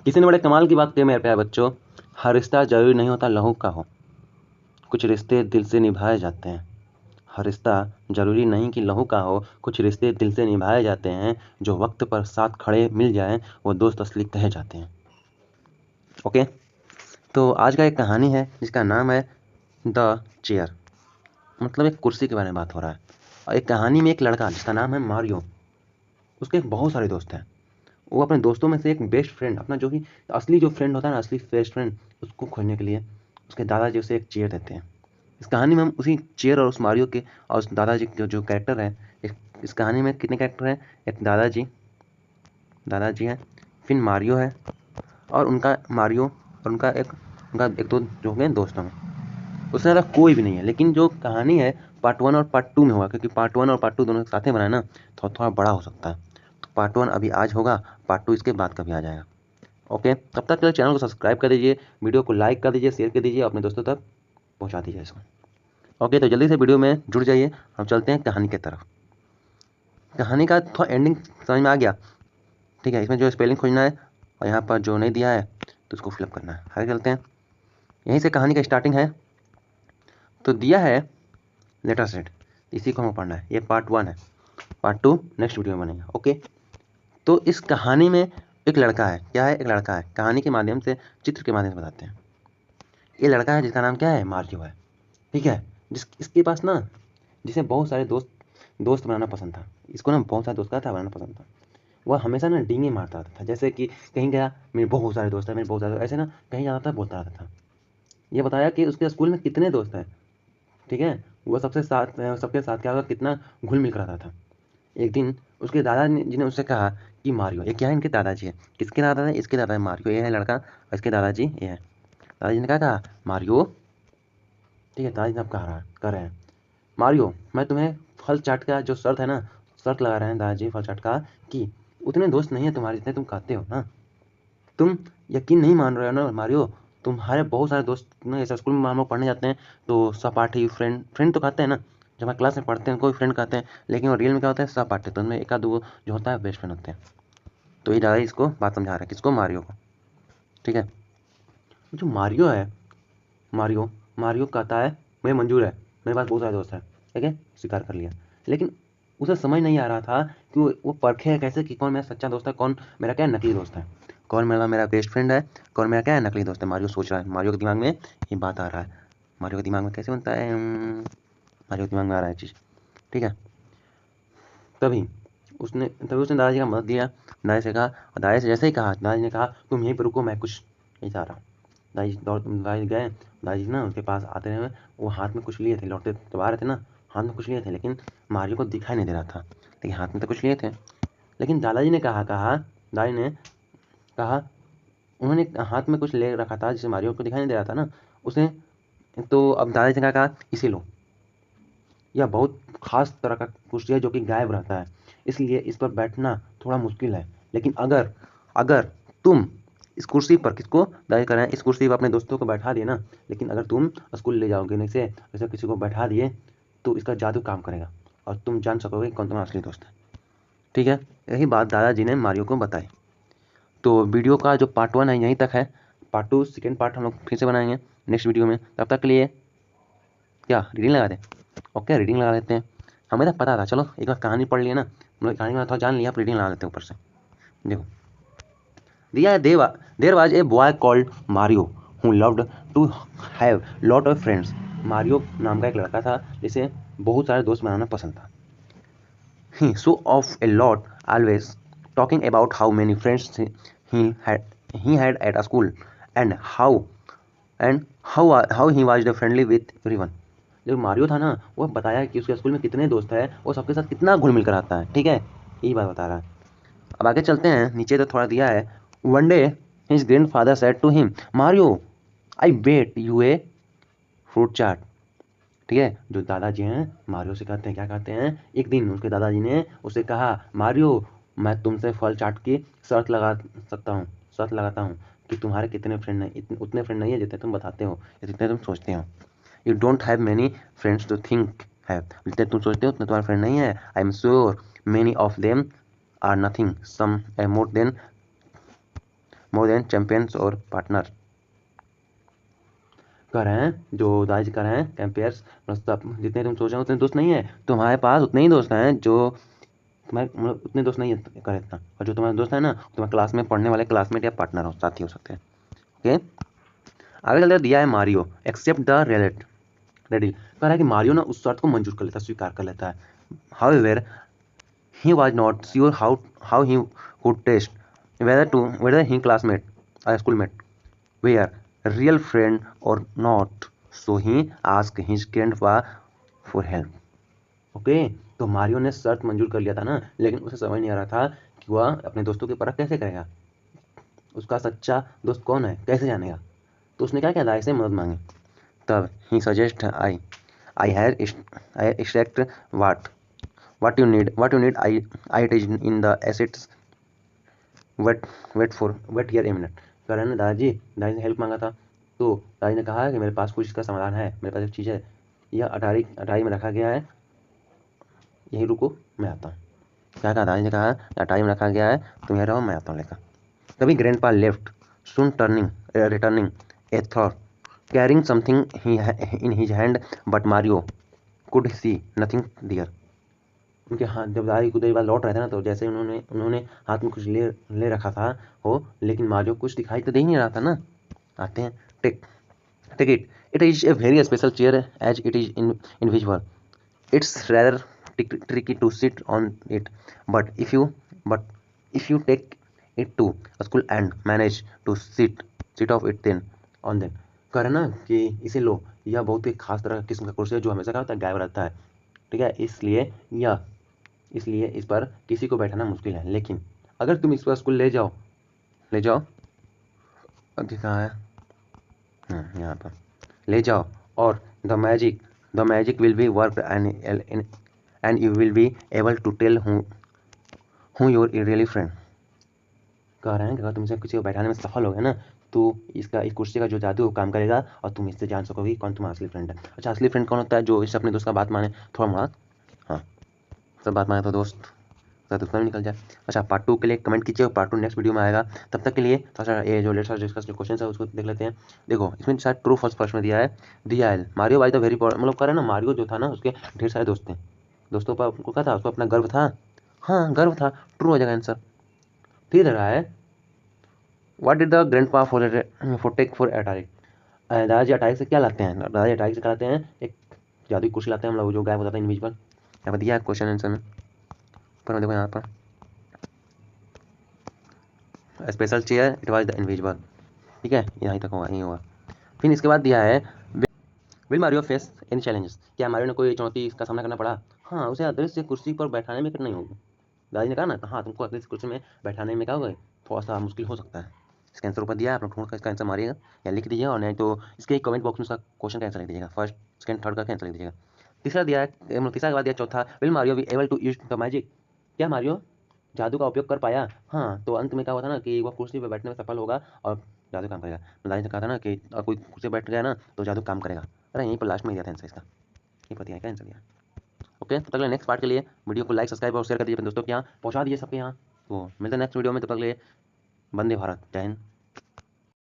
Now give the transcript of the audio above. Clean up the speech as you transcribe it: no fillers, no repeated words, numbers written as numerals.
किसी ने बड़े कमाल की बात कही मेरे प्यारे बच्चों, हर रिश्ता जरूरी नहीं होता लहू का हो, कुछ रिश्ते दिल से निभाए जाते हैं। हर रिश्ता जरूरी नहीं कि लहू का हो, कुछ रिश्ते दिल से निभाए जाते हैं। जो वक्त पर साथ खड़े मिल जाएं वो दोस्त असली कहे जाते हैं। ओके, तो आज का एक कहानी है जिसका नाम है द चेयर। मतलब एक कुर्सी के बारे में बात हो रहा है। और एक कहानी में एक लड़का जिसका नाम है मारियो, उसके बहुत सारे दोस्त हैं। वो अपने दोस्तों में से एक बेस्ट फ्रेंड, अपना जो कि असली जो फ्रेंड होता है ना, असली बेस्ट फ्रेंड, उसको खोजने के लिए उसके दादाजी उसे एक चेयर देते हैं। इस कहानी में हम उसी चेयर और उस मारियो के और उस दादाजी के जो कैरेक्टर है, इस कहानी में कितने कैरेक्टर हैं? एक दादाजी दादाजी है, फिर मारियो है, और उनका मारियो और उनका एक दो जो हो गए दोस्त होंगे। उससे ज़्यादा कोई भी नहीं है। लेकिन जो कहानी है पार्ट 1 और पार्ट 2 में होगा, क्योंकि पार्ट 1 और पार्ट 2 दोनों एक साथ में बनाया ना, तो थोड़ा बड़ा हो सकता है। तो पार्ट 1 अभी आज होगा, पार्ट 2 इसके बाद कभी आ जाएगा। ओके, तब तक के लिए चैनल को सब्सक्राइब कर दीजिए, वीडियो को लाइक कर दीजिए, शेयर कर दीजिए, अपने दोस्तों तक पहुंचा दीजिए इसको। ओके, तो जल्दी से वीडियो में जुड़ जाइए, हम चलते हैं कहानी की तरफ। कहानी का थोड़ा एंडिंग समझ में आ गया? ठीक है, इसमें जो स्पेलिंग खोजना है और यहाँ पर जो नहीं दिया है तो उसको फिलअप करना है। आगे चलते हैं, यहीं से कहानी का स्टार्टिंग है। तो दिया है लेटर सेट, इसी को हमें पढ़ना है। ये पार्ट 1 है, पार्ट 2 नेक्स्ट वीडियो में बनेगा। ओके, तो इस कहानी में एक लड़का है। क्या है? एक लड़का है। कहानी के माध्यम से, चित्र के माध्यम से बताते हैं। ये लड़का है जिसका नाम क्या है? मारियो है। ठीक है, इसके पास ना, जिसे बहुत सारे दोस्त बनाना पसंद था। इसको ना बहुत सारे दोस्त का था बनाना पसंद था। वह हमेशा ना डींगे मारता रहता था, जैसे कि कहीं गया, मेरे बहुत सारे दोस्त हैं, मेरे बहुत सारे, ऐसे ना कहीं जाता था बोलता रहता था। ये बताया कि उसके स्कूल में कितने दोस्त हैं। ठीक है, वो सबके साथ क्या होगा, कितना घुल मिल कर रहता था। एक दिन उसके दादाजी ने उससे कहा कि मारियो, ये क्या है? इनके दादाजी है। किसके दादा है? इसके दादा है मारियो, ये है लड़का, और इसके दादाजी ये है। दादाजी ने क्या कहा? मारियो, ठीक है, दादाजी साहब कह रहे हैं, मारियो, मैं तुम्हें फल चाट का जो शर्त है ना, शर्त लगा रहे हैं दादाजी फल चाट का, कि उतने दोस्त नहीं है तुम्हारे जितने तुम कहते हो ना। तुम यकीन नहीं मान रहे हो ना मारियो, तुम्हारे बहुत सारे दोस्त ना, ऐसे स्कूल में हम लोग पढ़ने जाते हैं तो सहपाठी, फ्रेंड तो कहते हैं ना, जब हमारे क्लास में पढ़ते हैं कोई फ्रेंड कहते हैं, लेकिन वो रियल में क्या होता है? सहपाठी। तो उनमें एक आध दो जो होता है बेस्ट फ्रेंड होते हैं। तो ये दादा इसको बात समझा रहे हैं, किसको? मारियो को। ठीक है, जो मारियो है, मारियो मारियो कहता है मुझे मंजूर है, मेरे पास बहुत सारे दोस्त हैं। ठीक है, स्वीकार कर लिया। लेकिन उसे समझ नहीं आ रहा था कि वो परखे कैसे कि कौन मेरा सच्चा दोस्त है, कौन मेरा क्या नकली दोस्त है, कौन मेरा बेस्ट फ्रेंड है, कौन मेरा क्या है नकली दोस्त है। मारियो सोच रहा है, मारियो के दिमाग में ये बात आ रहा है। मारियो के दिमाग में कैसे बनता है? मारियो के दिमाग में आ रहा है चीज़। ठीक है, तभी उसने दादाजी का मदद दिया। दादाजी से कहा, और दादाजी से जैसे ही कहा, दादाजी ने कहा तुम यहीं पर रुको, मैं कुछ नहीं चाह रहा हूँ। दादाजी गए। दादाजी ना उसके पास आते हुए, वो हाथ में कुछ लिए थे, लौटते जब आ रहे थे ना, हाथ में कुछ लिए थे, लेकिन मारियो को दिखाई नहीं दे रहा था, लेकिन हाथ में तो कुछ लिए थे। लेकिन दादाजी ने कहा, उन्होंने हाथ में कुछ ले रखा था जिसे मारियो को दिखाई नहीं दे रहा था ना उसे। तो अब दादाजी ने कहा इसे लो, यह बहुत खास तरह का कुर्सी है जो कि गायब रहता है, इसलिए इस पर बैठना थोड़ा मुश्किल है। लेकिन अगर अगर तुम इस कुर्सी पर, किसको? दाएं करें, इस कुर्सी पर अपने दोस्तों को बैठा दिए ना, लेकिन अगर तुम स्कूल ले जाओगे नहीं से ऐसे किसी को बैठा दिए तो इसका जादू काम करेगा और तुम जान सकोगे कौन तुम्हारा असली दोस्त है। ठीक है, यही बात दादाजी ने मारियो को बताई। तो वीडियो का जो पार्ट 1 है यहीं तक है। पार्ट 2 सेकेंड पार्ट हम लोग फिर से बनाएंगे नेक्स्ट वीडियो में। तब तक के लिए क्या रीडिंग लगा दें? ओके, रीडिंग लगा देते हैं। हमें तो पता था, चलो एक बार कहानी पढ़ लिया ना, हम लोग कहानी में थोड़ा जान लिया, आप रीडिंग लगा देते हैं ऊपर से। देखो, दिया है there was a boy called Mario who loved to have lot of friends. Mario नाम का एक लड़का था जिसे बहुत सारे दोस्त बनाना पसंद था। He show off a lot, always talking about how many friends he had at school and how he was friendly with everyone. जो मारियो था ना, वो बताया कि उसके स्कूल में कितने दोस्त हैं, वो सबके साथ कितना घुल मिल कर आता है। ठीक है, यही बात बता रहा है। अब आगे चलते हैं, नीचे तो थोड़ा दिया है। One day his grandfather said to him, Mario, I bet you a fruit chaat. ठीक है, जो दादाजी हैं मारियो से कहते हैं, क्या कहते हैं, एक दिन उसके दादाजी ने उसे कहा, मारियो, मैं तुमसे फल चाट की शर्त लगा सकता हूँ, शर्त लगाता हूँ कि तुम्हारे कितने फ्रेंड नहीं, उतने फ्रेंड नहीं है जितने तुम बताते हो या जितने तुम सोचते हो। You don't have many friends to think है, जितने तुम सोचते हो उतने तुम्हारे फ्रेंड नहीं है। I am sure many of them are nothing, some more than more than champions और पार्टनर। कह रहे हैं जो दादाजी कह रहे हैं कंपेयर्स, मतलब जितने तुम सोच रहे हो उतने दोस्त नहीं है, तुम्हारे पास उतने ही दोस्त हैं जो तुम्हारे, मतलब उतने दोस्त नहीं है कर इतना, और जो तुम्हारे दोस्त है ना तुम्हारे क्लास में पढ़ने वाले क्लासमेट या पार्टनर हो, साथी हो सकते हैं। ओके, आगे चलते दिया है मारियो एक्सेप्ट द रेडिल। कह रहा है कि मारियो ना उस शर्त को मंजूर कर लेता है, स्वीकार कर लेता है। However he was not sure how he would test whether his classmate or schoolmate were real friend or not, so he asked his grandpa for help. Okay, तो मारियो ने शर्त मंजूर कर लिया था ना, लेकिन उसे समझ नहीं आ रहा था कि वह अपने दोस्तों की परख कैसे करेगा, उसका सच्चा दोस्त कौन है कैसे जानेगा। तो उसने क्या किया, दाई से मदद मांगी। तब ही suggest I had extract what you need I it is in the assets wait here a minute। कह रहे ना दादाजी ने हेल्प मांगा था, तो दादाजी ने कहा कि मेरे पास कुछ इसका समाधान है, मेरे पास एक चीज़ है, यह अटारी में रखा गया है, यही रुको मैं आता हूँ। क्या कहा दादाजी ने, कहा अटारी में रखा गया है, तुम यहाँ रहो मैं आता हूँ लेकर। तभी grandpa left soon returning a thought carrying something in his hand, but Mario could see nothing there। उनके हाथ जब दादी कुछ देर बाद लौट रहे थे ना, तो जैसे उन्होंने हाथ में कुछ ले रखा था हो, लेकिन मारियो कुछ दिखाई तो दे ही नहीं रहा था ना। आते हैं, take it is a very special chair as it is invisible, it's rather tricky to sit on it, but if you take it to school and manage to sit off it then on then। कह रहे ना कि इसे लो, यह बहुत ही खास तरह किस्म का कुर्सी है जो हमेशा क्या होता है, गायब रहता है, ठीक है, इसलिए इस पर किसी को बैठाना मुश्किल है, लेकिन अगर तुम इस पर स्कूल ले जाओ अभी कहाँ है, यहाँ पर ले जाओ, और the magic will be work and you will be able to tell who your really friend. कह रहे हैं कि अगर तुम इसे किसी को बैठाने में सफल हो गए ना, तो इस कुर्सी का जो जादू काम करेगा और तुम इससे जान सकोगे कौन तुम्हारा असली फ्रेंड है। अच्छा, असली फ्रेंड कौन होता है, जो इससे अपने दोस्त का बात माने, थोड़ा मोड़ा, हाँ सब बात माने तो दोस्त उसमें भी निकल जाए। अच्छा, पार्ट 2 के लिए कमेंट कीजिए, पार्ट 2 नेक्स्ट वीडियो में आएगा। तब तक के लिए थोड़ा सा ये जो लेट्स डिस्कस जो क्वेश्चन है उसको देख लेते हैं। देखो इसमें शायद ट्रू फर्स्ट फर्स्ट में दिया है मारियो वाज द वेरी, मतलब कह रहे हैं ना मारियो जो था ना उसके ढेर सारे दोस्त थे, दोस्तों पर उनको क्या था, उसको अपना गर्व था, हाँ गर्व था, ट्रू हो जाएगा आंसर। फिर रहा है what did the grandpa for take for atari, दादाजी अटारी से क्या लाते हैं, दादाजी अटारी से क्या लाते हैं, एक जादुई कुर्सी लाते हैं, हम लोग जो गायब हो जाता है इनविजिबल। यहाँ पर दिया है क्वेश्चन आंसर में, पर देखो यहाँ पर special chair it was the invisible, ठीक है, यहाँ तक होगा, यही होगा। फिर इसके बाद दिया है will Mario face any challenges, क्या मारियो ने कोई चुनौती का सामना करना पड़ा, हाँ उसे अदृश्य कुर्सी पर बैठाने में नहीं होगी। दादाजी ने कहा ना, हाँ तुमको अदृश्य कुर्सी में बैठाने में क्या होगा, थोड़ा सा मुश्किल हो सकता है। इसका आंसर ऊपर दिया है, आप लोग ढूंढ कर इसका आंसर मारिएगा या लिख दीजिएगा, और नहीं तो इसके कमेंट बॉक्स में उसका क्वेश्चन का आंसर लिख दीजिएगा, फर्स्ट सेकंड थर्ड का आंसर लिख दीजिएगा। तीसरा दिया है, तीसरा के बाद दिया चौथा, will Mario be able to use the magic, क्या मारियो जादू का उपयोग कर पाया, हाँ तो अंत में क्या हुआ था ना कि वह कुर्सी पर बैठने में सफल होगा और जादू काम करेगा। दादाजी ने कहा था ना कि कोई कुर्सी बैठ गया ना तो जादू काम करेगा, अरे यहीं पर लास्ट में दिया था आंसर इसका, ये पता है क्या आंसर दिया। ओके, तो तक ले नेक्स्ट पार्ट के लिए वीडियो को लाइक सब्सक्राइब और शेयर कर दीजिए अपने दोस्तों के यहाँ, पहुँचा दीजिए सबके यहाँ। तो मिलते हैं नेक्स्ट वीडियो में, तब तक ले वंदे भारत, जय हिंद।